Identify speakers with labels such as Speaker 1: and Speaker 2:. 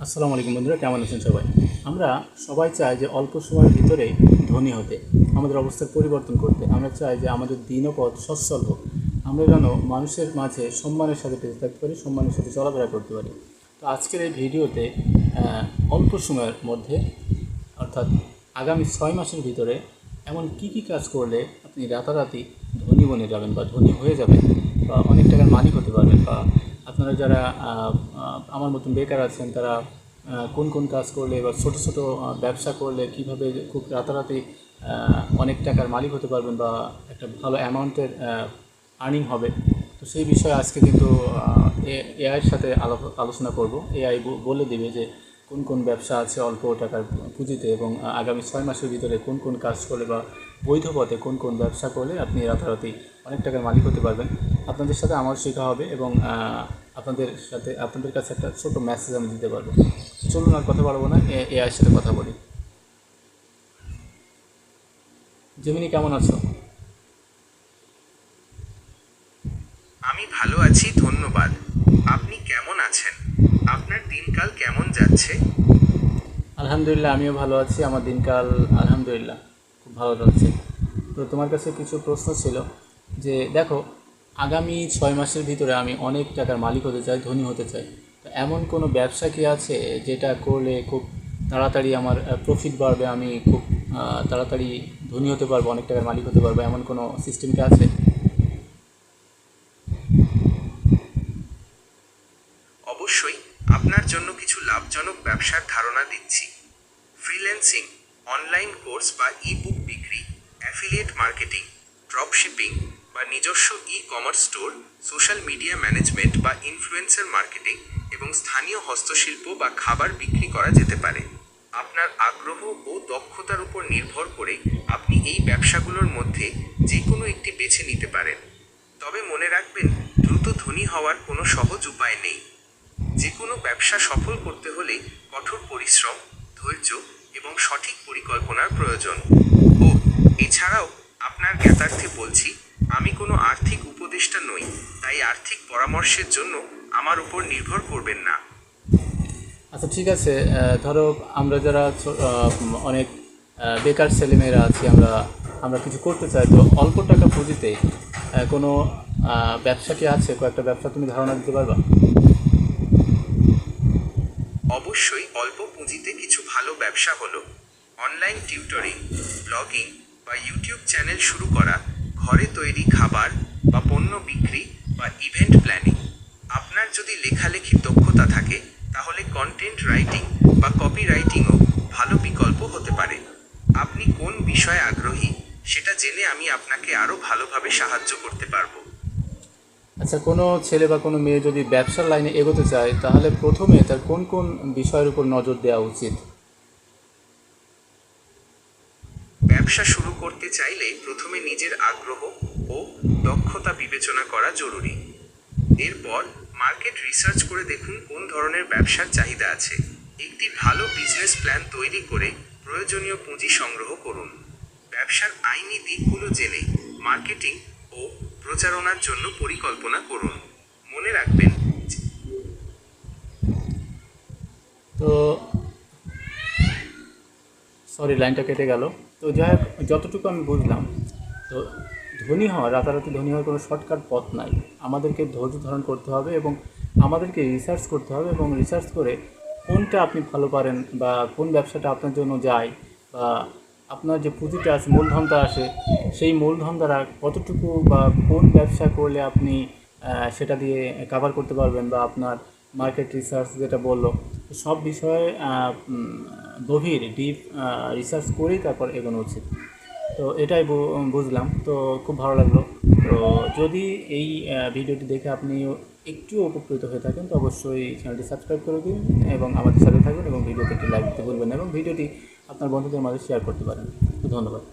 Speaker 1: আসসালামু আলাইকুম বন্ধুরা, কেমন আছেন সবাই? আমরা সবাই চাই যে অল্প সময়ের ভিতরে ধনী হতে, আমাদের অবস্থার পরিবর্তন করতে। আমরা চাই যে আমাদের দিনপথ সচ্ছল হোক, আমরা যেন মানুষের মাঝে সম্মানের সাথে বেঁচে থাকতে পারি, সম্মানের সাথে চলাফেরা করতে পারি। তো আজকের এই ভিডিওতে অল্প সময়ের মধ্যে, অর্থাৎ আগামী 6 মাসের ভিতরে এমন কী কী কাজ করলে আপনি রাতারাতি ধনী বনে যাবেন বা ধনী হয়ে যাবেন বা অনেক টাকার মালিক হতে পারবেন, বা আপনারা যারা আমার মতন বেকার আছেন তারা কোন কোন কাজ করলে বা ছোটো ছোটো ব্যবসা করলে কিভাবে খুব রাতারাতি অনেক টাকার মালিক হতে পারবেন বা একটা ভালো অ্যামাউন্টের আর্নিং হবে। তো সেই বিষয়ে আজকে কিন্তু এআইয়ের সাথে আলোচনা করব। এআই বলে দেবে যে কোন কোন ব্যবসা আছে অল্প টাকার পুঁজিতে, এবং আগামী 6 মাসের ভিতরে কোন কোন কাজ করলে বা বৈধ পথে কোন কোন ব্যবসা করলে আপনি রাতারাতি অনেক টাকার মালিক হতে পারবেন। আপনাদের সাথে আমার শেখা হবে এবং আপনাদের কাছে একটা ছোটো মেসেজ আমি দিতে পারবো। চলুন আর কথা বলবো না, এআইয়ের সাথে কথা বলি। জেমিনি, কেমন আছো?
Speaker 2: আমি ভালো আছি, ধন্যবাদ। আপনি কেমন আছেন? আপনার দিনকাল কেমন যাচ্ছে?
Speaker 1: আলহামদুলিল্লাহ, আমিও ভালো আছি। আমার দিনকাল আলহামদুলিল্লাহ খুব ভালো যাচ্ছে। তো তোমার কাছে কিছু প্রশ্ন ছিল যে দেখো, আগামী 6 মাসের ভিতরে আমি অনেক টাকার মালিক হতে চাই, ধনী হতে চাই। তো এমন কোনো ব্যবসা কি আছে যেটা করলে খুব তাড়াতাড়ি আমার প্রফিট বাড়বে, আমি খুব তাড়াতাড়ি ধনী হতে পারবো, অনেক টাকার মালিক হতে পারবো, এমন কোনো সিস্টেম কি আছে?
Speaker 2: অবশ্যই, আপনার জন্য কিছু লাভজনক ব্যবসার ধারণা দিচ্ছি। ফ্রিল্যান্সিং, অনলাইন কোর্স বা ই বুক বিক্রি, অ্যাফিলিয়েট মার্কেটিং, ড্রপশিপিং বা নিজস্ব e commerce store, social media management বা ইনফ্লুয়েন্সার মার্কেটিং এবং স্থানীয় হস্তশিল্প বা খাবার বিক্রি করা যেতে পারে। আপনার আগ্রহ ও দক্ষতার উপর নির্ভর করে আপনি এই ব্যবসাগুলোর মধ্যে যে কোনো একটি বেছে নিতে পারেন। তবে মনে রাখবেন, দ্রুত ধনী হওয়ার কোনো সহজ উপায় নেই। যে কোনো ব্যবসা সফল করতে হলে কঠোর পরিশ্রম, ধৈর্য এবং সঠিক পরিকল্পনার প্রয়োজন। ও এছাড়াও আপনার জ্ঞাতার্থে বলছি, আমি কোনো আর্থিক উপদেষ্টা নই, তাই আর্থিক পরামর্শের জন্য আমার উপর নির্ভর করবেন না।
Speaker 1: আচ্ছা, ঠিক আছে। ধরো আমরা যারা অনেক বেকার ছেলেমেয়েরা আছি, আমরা আমরা কিছু করতে চাই, তো অল্প টাকা পুঁজিতে কোনো ব্যবসা কি আছে? কয়েকটা ব্যবসা তুমি ধারণা দিতে পারবা?
Speaker 2: অবশ্যই, অল্প পুঁজিতে কিছু ভালো ব্যবসা হলো অনলাইন টিউটরিং, ব্লগিং বা ইউটিউব চ্যানেল শুরু করা, ঘরে তৈরি খাবার বা পণ্য বিক্রি বা ইভেন্ট প্ল্যানিং। আপনার যদি লেখালেখির দক্ষতা থাকে তাহলে কন্টেন্ট রাইটিং বা কপি রাইটিংও ভালো বিকল্প হতে পারে। আপনি কোন বিষয়ে আগ্রহী সেটা জেনে আমি আপনাকে আরও ভালোভাবে সাহায্য করতে পারবো।
Speaker 1: আচ্ছা, কোনো ছেলে বা কোনো মেয়ে যদি ব্যবসার লাইনে এগোতে চায় তাহলে প্রথমে তার কোন কোন বিষয়ের উপর নজর দেওয়া উচিত?
Speaker 2: ব্যবসা শুরু করতে চাইলে প্রথমে নিজের আগ্রহ ও দক্ষতা বিবেচনা করা জরুরি। এরপর মার্কেট রিসার্চ করে দেখুন কোন ধরনের ব্যবসার চাহিদা আছে। একটি ভালো বিজনেস প্ল্যান তৈরি করে প্রয়োজনীয় পুঁজি সংগ্রহ করুন। ব্যবসার আইনি দিকগুলো জেনে মার্কেটিং ও প্রচারণার জন্য পরিকল্পনা করুন। মনে রাখবেন,
Speaker 1: তো সরি, লাইনটা কেটে গেল। তো যাই হোক, যতটুকু আমি বুঝলাম, তো ধনী হওয়া, রাতারাতি ধনী হওয়ার কোনো শর্টকাট পথ নাই। আমাদেরকে ধৈর্য ধারণ করতে হবে এবং আমাদেরকে রিসার্চ করতে হবে, এবং রিসার্চ করে কোনটা আপনি ভালো পারেন বা কোন ব্যবসাটা আপনার জন্য যায়, বা আপনার যে পুঁজিটা আছে, মূলধনটা আসে, সেই মূলধন দ্বারা কতটুকু বা কোন ব্যবসা করলে আপনি সেটা দিয়ে কাভার করতে পারবেন, বা আপনার মার্কেট রিসার্চ যেটা বললো, সব বিষয়ে গভীর ডিপ রিসার্চ করেই তারপর এগোনো উচিত। তো এটাই বুঝলাম। তো খুব ভালো লাগলো। তো যদি এই ভিডিওটি দেখে আপনি একটু উপকৃত হয়ে থাকেন তো অবশ্যই চ্যানেলটি সাবস্ক্রাইব করে দিন এবং আমাদের সাথে থাকুন, এবং ভিডিওতে একটি লাইক দিতে ভুলবেন না, এবং ভিডিওটি আপনার বন্ধুদের মাঝে শেয়ার করতে পারেন। তো ধন্যবাদ।